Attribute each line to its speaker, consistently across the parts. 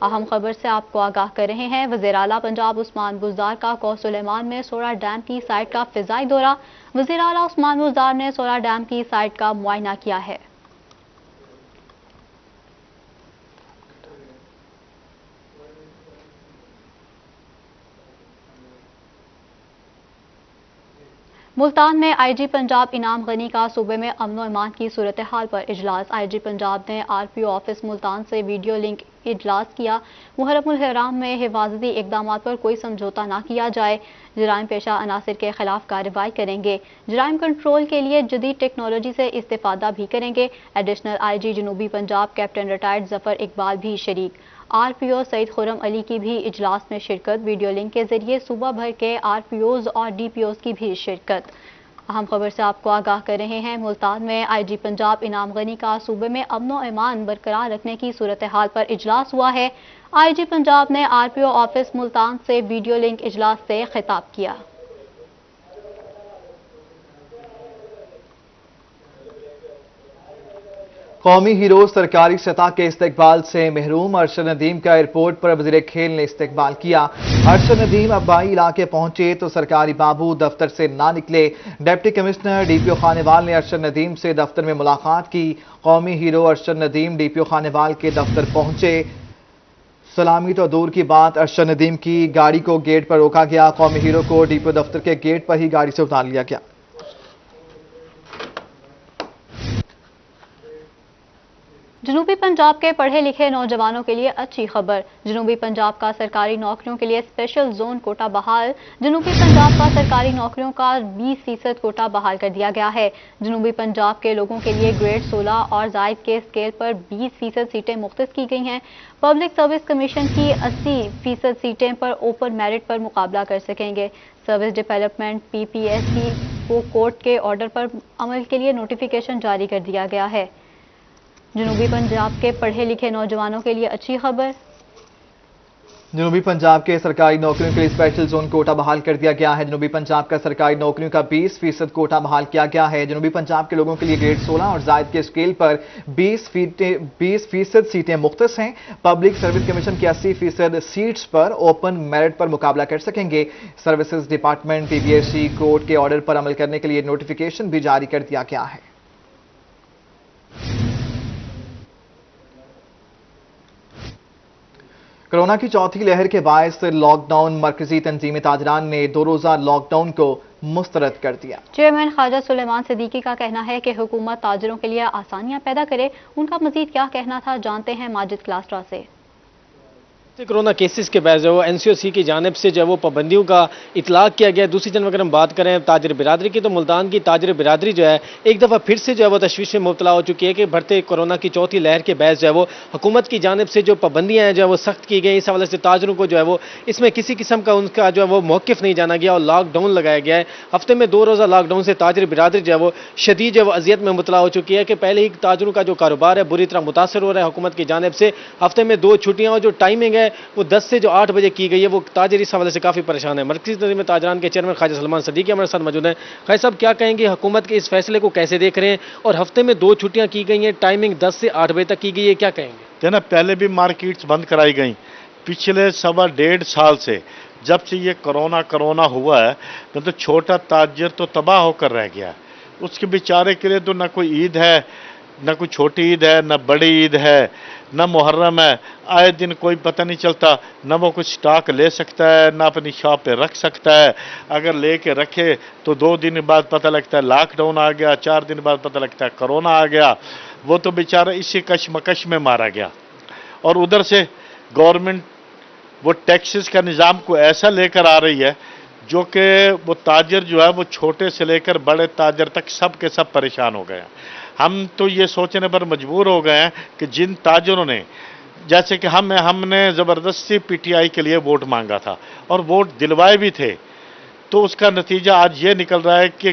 Speaker 1: اہم خبر سے آپ کو آگاہ کر رہے ہیں۔ وزیر اعلیٰ پنجاب عثمان بزدار کا کوہ سلیمان میں سوڑا ڈیم کی سائٹ کا فضائی دورہ۔ وزیر اعلیٰ عثمان بزدار نے سوڑا ڈیم کی سائٹ کا معائنہ کیا ہے۔ ملتان میں آئی جی پنجاب انعام غنی کا صوبے میں امن و امان کی صورتحال پر اجلاس۔ آئی جی پنجاب نے R P O office Multan سے ویڈیو لنک اجلاس کیا۔ محرم الحرام میں حفاظتی اقدامات پر کوئی سمجھوتہ نہ کیا جائے، جرائم پیشہ عناصر کے خلاف کارروائی کریں گے، جرائم کنٹرول کے لیے جدید ٹیکنالوجی سے استفادہ بھی کریں گے۔ ایڈیشنل آئی جی جنوبی پنجاب کیپٹن ریٹائرڈ ظفر اقبال بھی شریک۔ آر پی او سعید خرم علی کی بھی اجلاس میں شرکت۔ ویڈیو لنک کے ذریعے صوبہ بھر کے آر پی اوز اور ڈی پی اوز کی بھی شرکت۔ اہم خبر سے آپ کو آگاہ کر رہے ہیں۔ ملتان میں آئی جی پنجاب انعام غنی کا صوبے میں امن و امان برقرار رکھنے کی صورتحال پر اجلاس ہوا ہے۔ آئی جی پنجاب نے R P O office Multan سے ویڈیو لنک اجلاس سے خطاب کیا۔
Speaker 2: قومی ہیرو سرکاری سطح کے استقبال سے محروم۔ ارشد ندیم کا ایئرپورٹ پر وزیر کھیل نے استقبال کیا۔ ارشد ندیم ابائی علاقے پہنچے تو سرکاری بابو دفتر سے نہ نکلے۔ Deputy commissioner D P O Khanewal نے ارشد ندیم سے دفتر میں ملاقات کی۔ قومی hero Arshad Nadeem D P O Khanewal کے دفتر پہنچے۔ سلامی تو دور کی بات، ارشد ندیم کی گاڑی کو گیٹ پر روکا گیا۔ قومی ہیرو کو ڈی پی او دفتر کے گیٹ پر ہی گاڑی سے اتار لیا گیا۔
Speaker 1: جنوبی پنجاب کے پڑھے لکھے نوجوانوں کے لیے اچھی خبر۔ جنوبی پنجاب کا سرکاری نوکریوں کے لیے اسپیشل زون کوٹا بحال۔ جنوبی پنجاب کا سرکاری نوکریوں کا 20% کوٹا بحال کر دیا گیا ہے۔ جنوبی پنجاب کے لوگوں کے لیے گریڈ 16 اور زائد کے اسکیل پر 20% سیٹیں مختص کی گئی ہیں۔ پبلک سروس کمیشن کی 80% سیٹیں پر اوپن میرٹ پر مقابلہ کر سکیں گے۔ سروس ڈیولپمنٹ پی پی ایس سی کو کورٹ کے آرڈر پر عمل کے لیے نوٹیفیکیشن جاری کر دیا گیا ہے۔ جنوبی پنجاب کے پڑھے لکھے نوجوانوں کے لیے اچھی خبر۔
Speaker 2: جنوبی پنجاب کے سرکاری نوکریوں کے لیے اسپیشل زون کوٹا بحال کر دیا گیا ہے۔ جنوبی پنجاب کا سرکاری نوکریوں کا 20% کوٹا بحال کیا گیا ہے۔ جنوبی پنجاب کے لوگوں کے لیے گریڈ 16 اور زائد کے اسکیل پر 20% سیٹیں مختص ہیں۔ پبلک سروس کمیشن کی 80% سیٹس پر اوپن میرٹ پر مقابلہ کر سکیں گے۔ Services department P B S C court کے آرڈر پر عمل کرنے کے لیے نوٹیفیکیشن بھی جاری کر دیا گیا ہے۔ کورونا کی چوتھی لہر کے باعث لاک ڈاؤن، مرکزی تنظیم تاجران نے 2 روزہ لاک ڈاؤن کو مسترد کر دیا۔
Speaker 1: چیئرمین خواجہ سلیمان صدیقی کا کہنا ہے کہ حکومت تاجروں کے لیے آسانیاں پیدا کرے۔ ان کا مزید کیا کہنا تھا، جانتے ہیں ماجد کلاسٹرا سے۔
Speaker 3: کورونا کیسز کے بعد جو ہے این سی او سی کی جانب سے جو ہے وہ پابندیوں کا اطلاق کیا گیا۔ دوسری جانب اگر ہم بات کریں تاجر برادری کی، تو ملتان کی تاجر برادری جو ہے ایک دفعہ پھر سے جو ہے وہ تشویش میں مبتلا ہو چکی ہے کہ بڑھتے کورونا کی چوتھی لہر کے بعد جو ہے وہ حکومت کی جانب سے جو پابندیاں ہیں جو ہے وہ سخت کی گئی۔ اس حوالے سے تاجروں کو جو ہے وہ اس میں کسی قسم کا ان کا جو ہے وہ موقف نہیں جانا گیا اور لاک ڈاؤن لگایا گیا ہے۔ ہفتے میں 2 روزہ لاک ڈاؤن سے تاجر برادری جو ہے وہ شدید جو ہے وہ اذیت میں مبتلا ہو چکی ہے کہ پہلے ہی تاجروں کا جو کاروبار ہے بری طرح متاثر ہو رہا ہے حکومت کی جانب سے۔ ہفتے میں 2 چھٹیاں اور جو ٹائمنگ ہے وہ 10 سے 8 بجے کی گئی ہے، وہ تاجر اس حوالے سے کافی پریشان ہے۔ مرکزی تنظیم تاجران کے چیئرمین خواجہ سلیمان صدیقی ہمارے ساتھ موجود ہیں۔ خواجہ صاحب کیا کہیں گے، حکومت کے اس فیصلے کو کیسے دیکھ رہے ہیں اور ہفتے میں 2 چھٹیاں کی گئی ہیں، ٹائمنگ 10 سے 8 بجے تک کی گئی ہے، کیا کہیں گے؟
Speaker 4: پہلے بھی مارکیٹس بند کرائی گئیں، پچھلے 1.5 سال سے جب سے یہ کرونا ہوا ہے تو چھوٹا تاجر تو تباہ ہو کر رہ گیا ہے۔ اس کے بیچارے کے لیے تو نہ کوئی عید ہے، نہ کوئی چھوٹی عید ہے، نہ بڑی عید ہے، نہ محرم ہے۔ آئے دن کوئی پتہ نہیں چلتا، نہ وہ کچھ سٹاک لے سکتا ہے، نہ اپنی شاپ پہ رکھ سکتا ہے۔ اگر لے کے رکھے تو 2 دن بعد پتہ لگتا ہے لاک ڈاؤن آ گیا، 4 دن بعد پتہ لگتا ہے کرونا آ گیا۔ وہ تو بیچارہ اسی کشمکش میں مارا گیا۔ اور ادھر سے گورنمنٹ وہ ٹیکسز کا نظام کو ایسا لے کر آ رہی ہے جو کہ وہ تاجر جو ہے وہ چھوٹے سے لے کر بڑے تاجر تک سب کے سب پریشان ہو گئے ہیں۔ ہم تو یہ سوچنے پر مجبور ہو گئے ہیں کہ جن تاجروں نے، جیسے کہ ہم نے زبردستی پی ٹی آئی کے لیے ووٹ مانگا تھا اور ووٹ دلوائے بھی تھے، تو اس کا نتیجہ آج یہ نکل رہا ہے کہ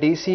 Speaker 2: DC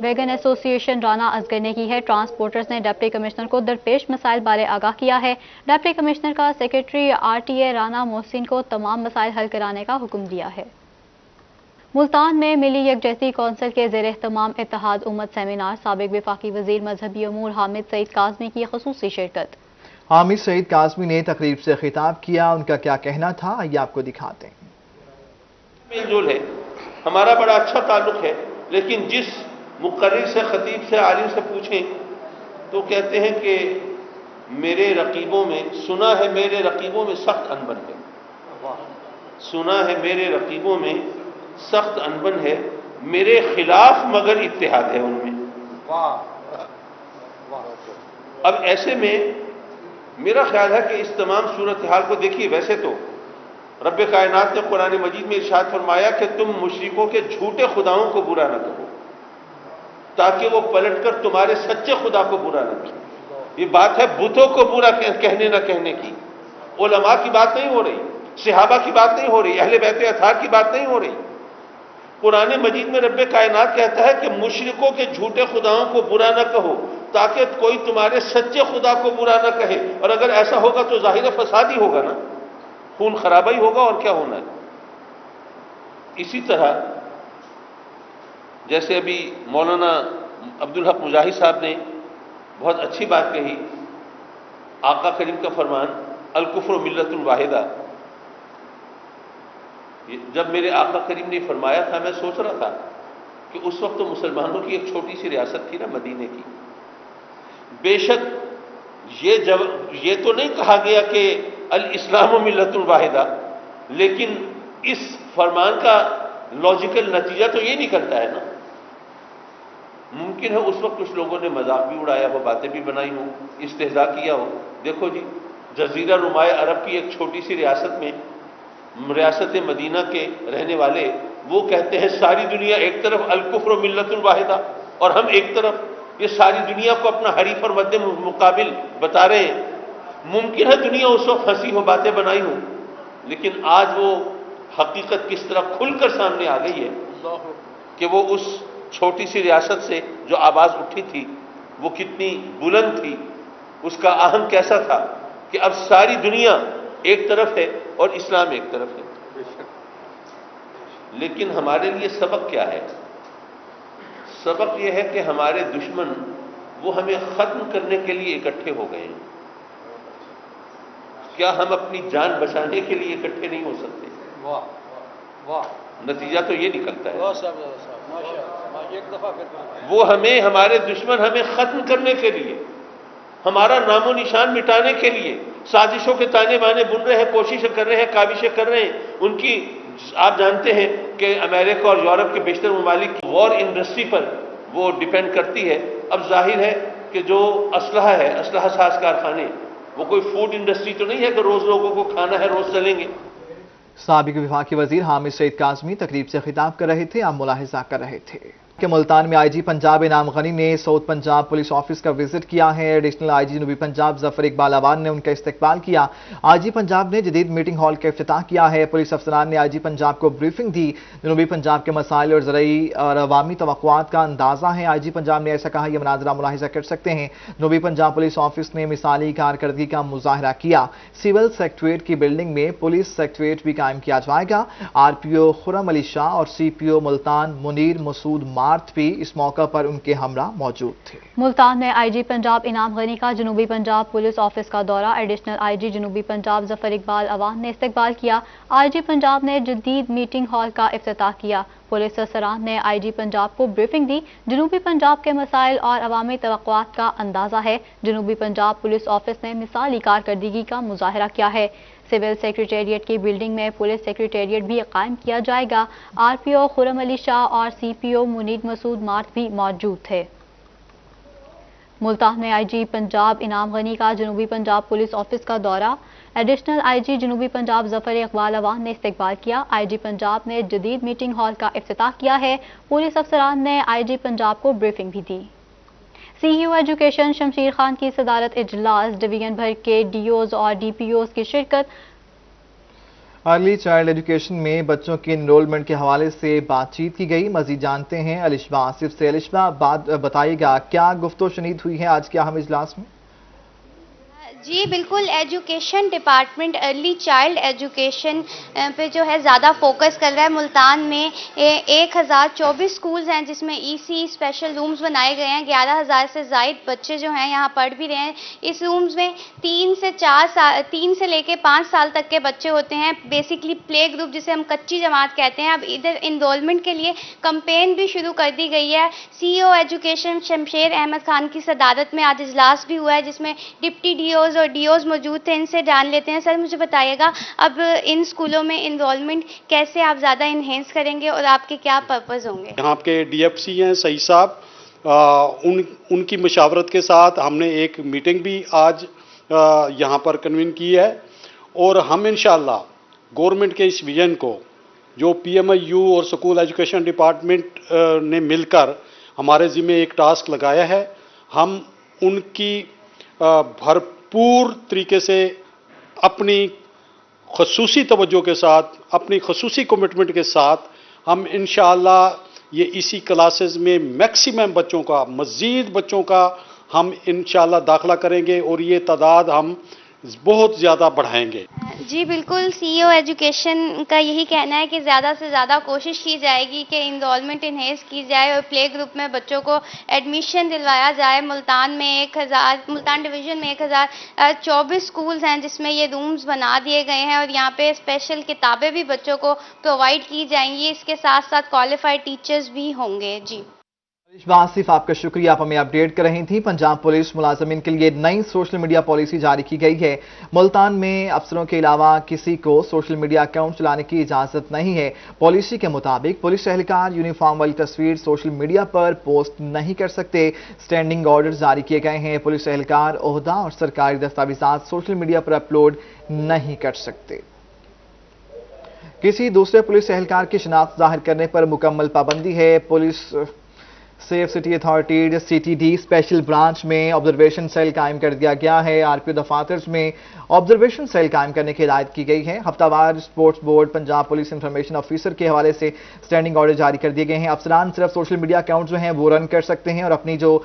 Speaker 1: ویگن ایسوسی ایشن رانا ازگر نے کی ہے۔ ٹرانسپورٹرز نے ڈپٹی کمشنر کو درپیش مسائل بارے آگاہ کیا ہے۔ ڈپٹی کمشنر کا سیکرٹری RTA رانا محسن کو تمام مسائل حل کرانے کا حکم دیا ہے۔ ملتان میں ملی یکجہتی کونسل کے زیر اہتمام اتحاد امت سیمینار، سابق وفاقی وزیر مذہبی امور حامد سعید کاظمی کی خصوصی شرکت۔
Speaker 2: حامد سعید کاظمی نے تقریب سے خطاب کیا، ان کا کیا کہنا تھا یہ آپ کو دکھاتے ہیں۔
Speaker 5: میل جول ہے، ہمارا بڑا اچھا تعلق ہے، لیکن جس مقرر سے، خطیب سے، عالم سے پوچھیں تو کہتے ہیں کہ میرے رقیبوں میں، سنا ہے میرے رقیبوں میں سخت انبن ہے، سنا ہے میرے رقیبوں میں سخت انبن ہے، میرے خلاف مگر اتحاد ہے ان میں۔ اب ایسے میں میرا خیال ہے کہ اس تمام صورتحال کو دیکھیے، ویسے تو رب کائنات نے قرآن مجید میں ارشاد فرمایا کہ تم مشرکوں کے جھوٹے خداؤں کو برا نہ کہو تاکہ وہ پلٹ کر تمہارے سچے خدا کو برا نہ کہیں۔ یہ بات ہے بتوں کو برا کہنے نہ کہنے کی، علماء کی بات نہیں ہو رہی، صحابہ کی بات نہیں ہو رہی، اہل بیت اطہار کی بات نہیں ہو رہی۔ قرآن مجید میں رب کائنات کہتا ہے کہ مشرکوں کے جھوٹے خداؤں کو برا نہ کہو تاکہ کوئی تمہارے سچے خدا کو برا نہ کہے، اور اگر ایسا ہوگا تو ظاہر فساد ہی ہوگا نا، خون خرابہ ہی ہوگا، اور کیا ہونا ہے۔ اسی طرح جیسے ابھی مولانا عبدالحق مجاہد صاحب نے بہت اچھی بات کہی، آقا کریم کا فرمان الکفر ملت الواحدہ، جب میرے آقا کریم نے فرمایا تھا میں سوچ رہا تھا کہ اس وقت تو مسلمانوں کی ایک چھوٹی سی ریاست تھی نا، مدینے کی۔ بے شک یہ تو نہیں کہا گیا کہ الاسلام ملت الواحدہ، لیکن اس فرمان کا لاجیکل نتیجہ تو یہ نکلتا ہے نا۔ ممکن ہے اس وقت کچھ لوگوں نے مذاق بھی اڑایا ہو، باتیں بھی بنائی ہوں، استہزاء کیا ہو۔ دیکھو جی، جزیرہ نمایاں عرب کی ایک چھوٹی سی ریاست میں، ریاست مدینہ کے رہنے والے وہ کہتے ہیں ساری دنیا ایک طرف الکفر ملت الواحدہ اور ہم ایک طرف، یہ ساری دنیا کو اپنا حریف اور مد مقابل بتا رہے ہیں۔ ممکن ہے دنیا اس وقت ہنسی ہو، باتیں بنائی ہوں، لیکن آج وہ حقیقت کس طرح کھل کر سامنے آ گئی ہے کہ وہ اس چھوٹی سی ریاست سے جو آواز اٹھی تھی وہ کتنی بلند تھی، اس کا آہنگ کیسا تھا کہ اب ساری دنیا ایک طرف ہے اور اسلام ایک طرف ہے۔ لیکن ہمارے لیے سبق کیا ہے؟ سبق یہ ہے کہ ہمارے دشمن وہ ہمیں ختم کرنے کے لیے اکٹھے ہو گئے ہیں۔ کیا ہم اپنی جان بچانے کے لیے اکٹھے نہیں ہو سکتے؟ نتیجہ تو یہ نکلتا ہے، وہ ہمارے دشمن ہمیں ختم کرنے کے لیے، ہمارا نام و نشان مٹانے کے لیے سازشوں کے تانے بانے بن رہے ہیں، کوششیں کر رہے ہیں، کاوشیں کر رہے ہیں۔ ان کی آپ جانتے ہیں کہ امریکہ اور یورپ کے بیشتر ممالک کی وار انڈسٹری پر وہ ڈیپینڈ کرتی ہے۔ اب ظاہر ہے کہ جو اسلحہ ہے، اسلحہ ساز کارخانے، وہ کوئی فوڈ انڈسٹری تو نہیں ہے کہ روز لوگوں کو کھانا ہے، روز چلیں گے۔
Speaker 2: سابق وفاقی وزیر حامد سعید کاظمی تقریب سے خطاب کر رہے تھے، آپ ملاحظہ کر رہے تھے کہ ملتان میں IG پنجاب انعام غنی نے ساؤتھ پنجاب پولیس آفس کا وزٹ کیا ہے۔ ایڈیشنل IG جنوبی پنجاب ظفر اقبال اوان نے ان کا استقبال کیا۔ IG پنجاب نے جدید میٹنگ ہال کا افتتاح کیا ہے۔ پولیس افسران نے IG پنجاب کو بریفنگ دی۔ جنوبی پنجاب کے مسائل اور زرعی اور عوامی توقعات کا اندازہ ہے۔ IG پنجاب نے ایسا کہا، یہ مناظرہ ملاحظہ کر سکتے ہیں۔ جنوبی پنجاب پولیس آفس نے مثالی کارکردگی کا مظاہرہ کیا۔ سول سیکریٹریٹ کی بلڈنگ میں پولیس سیکریٹریٹ بھی قائم کیا جائے گا۔ RPO خرم علی شاہ اور CPO ملتان منیر مسعود مارت بھی اس موقع پر ان کے ہمراہ موجود تھے۔
Speaker 1: ملتان میں IG پنجاب انعام غنی کا جنوبی پنجاب پولیس آفس کا دورہ، ایڈیشنل IG جنوبی پنجاب ظفر اقبال اوان نے استقبال کیا۔ IG پنجاب نے جدید میٹنگ ہال کا افتتاح کیا۔ پولیس افسران نے IG پنجاب کو بریفنگ دی۔ جنوبی پنجاب کے مسائل اور عوامی توقعات کا اندازہ ہے۔ جنوبی پنجاب پولیس آفس نے مثالی کارکردگی کا مظاہرہ کیا ہے۔ سول سیکریٹریٹ کی بلڈنگ میں پولیس سیکریٹریٹ بھی قائم کیا جائے گا۔ RPO خرم علی شاہ اور CPO منیر مسعود مارت بھی موجود تھے۔ ملتان میں IG پنجاب انعام غنی کا جنوبی پنجاب پولیس آفس کا دورہ، ایڈیشنل IG جنوبی پنجاب ظفر اقبال اوان نے استقبال کیا۔ IG پنجاب نے جدید میٹنگ ہال کا افتتاح کیا ہے۔ پولیس افسران نے IG پنجاب کو بریفنگ بھی دی۔ CEO ایجوکیشن شمشیر خان کی صدارت اجلاس، ڈویژن بھر کے DOs اور DPOs کی شرکت۔
Speaker 2: ارلی چائلڈ ایجوکیشن میں بچوں کے انرولمنٹ کے حوالے سے بات چیت کی گئی. مزید جانتے ہیں الشبا آصف سے. الشبا، بتائیے گا کیا گفت و شنید ہوئی ہے آج کے اہم اجلاس میں؟
Speaker 6: جی بالکل، education department early child education پہ جو ہے زیادہ فوکس کر رہا ہے. ملتان میں 1024 سکولز ہیں جس میں ای سی اسپیشل رومز بنائے گئے ہیں. 11,000 سے زائد بچے جو ہیں یہاں پڑھ بھی رہے ہیں. اس رومز میں 3 سے لے کے 5 سال تک کے بچے ہوتے ہیں. بیسکلی پلے گروپ جسے ہم کچی جماعت کہتے ہیں. اب ادھر انرولمنٹ کے لیے کمپین بھی شروع کر دی گئی ہے. سی او ایجوکیشن شمشیر احمد خان کی صدارت میں آج اجلاس بھی ہوا ہے جس میں ڈپٹی ڈی اوز اور ڈی اوز موجود تھے. ان سے جان لیتے ہیں. سر مجھے بتائیے گا اب ان سکولوں میں انرولمنٹ کیسے آپ زیادہ انہینس کریں گے اور آپ کے کیا پرپز ہوں گے؟
Speaker 7: یہاں کے ڈی ایف سی ہیں سعید صاحب، ان کی مشاورت کے ساتھ ہم نے ایک میٹنگ بھی آج یہاں پر کنوین کی ہے اور ہم انشاءاللہ گورنمنٹ کے اس ویژن کو جو پی ایم آئی یو اور سکول ایجوکیشن ڈپارٹمنٹ نے مل کر ہمارے ذمہ ایک ٹاسک لگایا ہے، ہم ان کی بھرپور طریقے سے اپنی خصوصی توجہ کے ساتھ، اپنی خصوصی کمٹمنٹ کے ساتھ ہم انشاءاللہ یہ اسی کلاسز میں میکسیمم بچوں کا، مزید بچوں کا ہم انشاءاللہ داخلہ کریں گے اور یہ تعداد ہم بہت زیادہ بڑھائیں گے.
Speaker 6: جی بالکل، سی او ایجوکیشن کا یہی کہنا ہے کہ زیادہ سے زیادہ کوشش کی جائے گی کہ انرولمنٹ انہینس کی جائے اور پلے گروپ میں بچوں کو ایڈمیشن دلوایا جائے. ملتان ڈویژن میں 1024 سکولز ہیں جس میں یہ رومز بنا دیے گئے ہیں اور یہاں پہ اسپیشل کتابیں بھی بچوں کو پرووائڈ کی جائیں گی. اس کے ساتھ ساتھ کوالیفائڈ ٹیچرز بھی ہوں گے. جی
Speaker 2: الشبا آصف، آپ کا شکریہ، آپ ہمیں اپڈیٹ کر رہی تھیں. پنجاب پولیس ملازمین کے لیے نئی سوشل میڈیا پالیسی جاری کی گئی ہے. ملتان میں افسروں کے علاوہ کسی کو سوشل میڈیا اکاؤنٹ چلانے کی اجازت نہیں ہے. پالیسی کے مطابق پولیس اہلکار یونیفارم والی تصویر سوشل میڈیا پر پوسٹ نہیں کر سکتے. سٹینڈنگ آرڈر جاری کیے گئے ہیں. پولیس اہلکار عہدہ اور سرکاری دستاویزات سوشل میڈیا پر اپلوڈ نہیں کر سکتے. کسی دوسرے پولیس اہلکار کی شناخت ظاہر کرنے پر مکمل پابندی ہے. Police safe city authority C T D special branch میں آبزرویشن سیل قائم کر دیا گیا ہے. آر پی او دفاتر میں آبزرویشن سیل قائم کرنے کی ہدایت کی گئی ہے. ہفتہ وار sports board Punjab police information officer کے حوالے سے سٹینڈنگ آرڈر جاری کر دیے گئے ہیں. افسران صرف سوشل میڈیا اکاؤنٹ جو ہیں وہ رن کر سکتے ہیں اور اپنی جو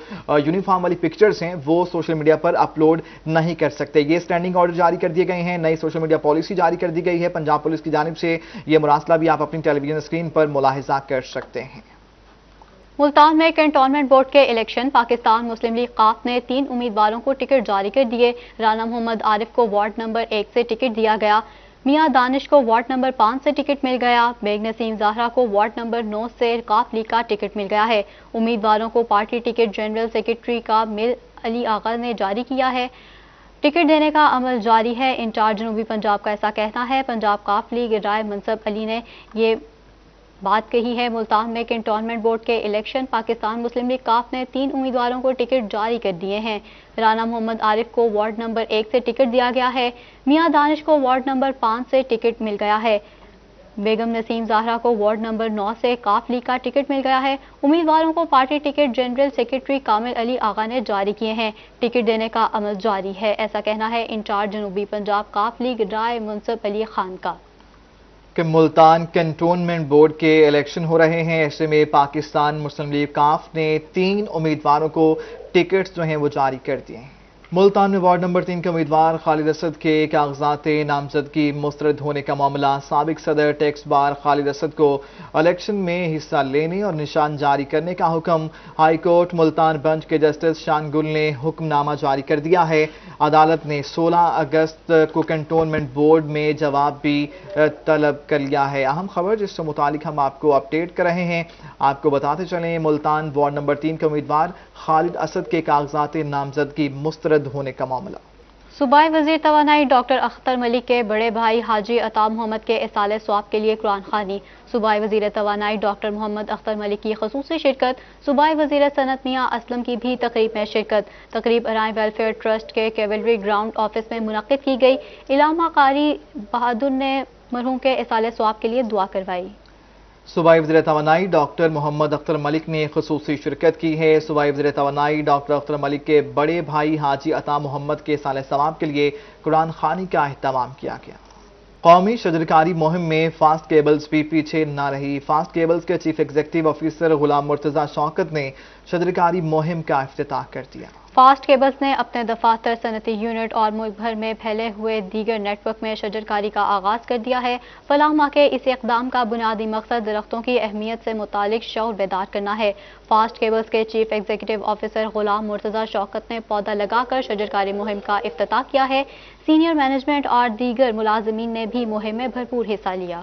Speaker 2: یونیفارم والی پکچرز ہیں وہ سوشل میڈیا پر اپلوڈ نہیں کر سکتے. یہ سٹینڈنگ آرڈر جاری کر دیے گئے ہیں. نئی سوشل میڈیا پالیسی جاری کر دی گئی ہے پنجاب پولیس کی جانب سے. یہ مراسلہ بھی آپ اپنی ٹیلی ویژن اسکرین پر ملاحظہ کر سکتے ہیں.
Speaker 1: ملتان میں کنٹونمنٹ بورڈ کے الیکشن پاکستان مسلم لیگ قاف نے 3 امیدواروں کو ٹکٹ جاری کر دیے. رانا محمد عارف کو وارڈ نمبر 1 سے ٹکٹ دیا گیا. میاں دانش کو وارڈ نمبر 5 سے ٹکٹ مل گیا. بیگ نسیم زہرا کو وارڈ نمبر 9 سے قاف لیگ کا ٹکٹ مل گیا ہے. امیدواروں کو پارٹی ٹکٹ جنرل سیکرٹری کامل علی آغا نے جاری کیا ہے. ٹکٹ دینے کا عمل جاری ہے. انچارج جنوبی پنجاب کا ایسا کہنا ہے. پنجاب قاف لیگ رائے منصب علی نے یہ بات کہی ہے. ملتان میں کنٹونمنٹ بورڈ کے الیکشن پاکستان مسلم لیگ قاف نے 3 امیدواروں کو ٹکٹ جاری کر دیے ہیں. رانا محمد عارف کو وارڈ نمبر 1 سے ٹکٹ دیا گیا ہے. میاں دانش کو وارڈ نمبر 5 سے ٹکٹ مل گیا ہے. بیگم نسیم زہرا کو وارڈ نمبر 9 سے قاف لیگ کا ٹکٹ مل گیا ہے. امیدواروں کو پارٹی ٹکٹ جنرل سیکرٹری کامل علی آغا نے جاری کیے ہیں. ٹکٹ دینے کا عمل جاری ہے. ایسا کہنا ہے انچارج جنوبی پنجاب قاف لیگ رائے منصب علی خان کا.
Speaker 2: کہ ملتان کنٹونمنٹ بورڈ کے الیکشن ہو رہے ہیں. ایسے میں پاکستان مسلم لیگ قاف نے 3 امیدواروں کو ٹکٹس جو ہیں وہ جاری کر دیے ہیں. ملتان میں وارڈ نمبر 3 کے امیدوار خالد اسد کے کاغذات نامزدگی مسترد ہونے کا معاملہ. سابق صدر ٹیکس بار خالد اسد کو الیکشن میں حصہ لینے اور نشان جاری کرنے کا حکم ہائی کورٹ ملتان بنچ کے جسٹس شان گل نے حکم نامہ جاری کر دیا ہے. عدالت نے 16 اگست کو کنٹونمنٹ بورڈ میں جواب بھی طلب کر لیا ہے. اہم خبر جس سے متعلق ہم آپ کو اپڈیٹ کر رہے ہیں. آپ کو بتاتے چلیں ملتان وارڈ نمبر 3 کے امیدوار خالد اسد کے کاغذات نامزدگی مسترد ہونے کا معاملہ.
Speaker 1: صوبائی وزیر توانائی ڈاکٹر اختر ملک کے بڑے بھائی حاجی عطا محمد کے اصالہ ثواب کے لیے قرآن خوانی. صوبائی وزیر توانائی ڈاکٹر محمد اختر ملک کی خصوصی شرکت. صوبائی وزیر صنعت میاں اسلم کی بھی تقریب میں شرکت. تقریب ارائیں ویلفیئر ٹرسٹ کے کیولری گراؤنڈ آفس میں منعقد کی گئی. علامہ قاری بہادر نے مرحوم کے اصالہ ثواب کے لیے دعا کروائی.
Speaker 2: صوبائی وزیر توانائی ڈاکٹر محمد اختر ملک نے خصوصی شرکت کی ہے. صوبائی وزیر توانائی ڈاکٹر اختر ملک کے بڑے بھائی حاجی عطا محمد کے اصالہ ثواب کے لیے قرآن خوانی کا اہتمام کیا گیا. قومی شجرکاری مہم میں فاسٹ کیبلز بھی پیچھے نہ رہی۔ فاسٹ کیبلز کے chief executive officer Ghulam Murtaza شوکت نے شجرکاری مہم کا افتتاح کر دیا۔
Speaker 1: فاسٹ کیبلز نے اپنے دفاتر، صنعتی یونٹ اور ملک بھر میں پھیلے ہوئے دیگر نیٹ ورک میں شجرکاری کا آغاز کر دیا ہے۔ فلاح ماہ کے اس اقدام کا بنیادی مقصد درختوں کی اہمیت سے متعلق شعور بیدار کرنا ہے۔ فاسٹ کیبلز کے chief executive officer Ghulam Murtaza شوکت نے پودا لگا کر شجرکاری مہم کا افتتاح کیا ہے۔ سینئر مینجمنٹ اور دیگر ملازمین نے بھی مہم میں بھرپور حصہ لیا۔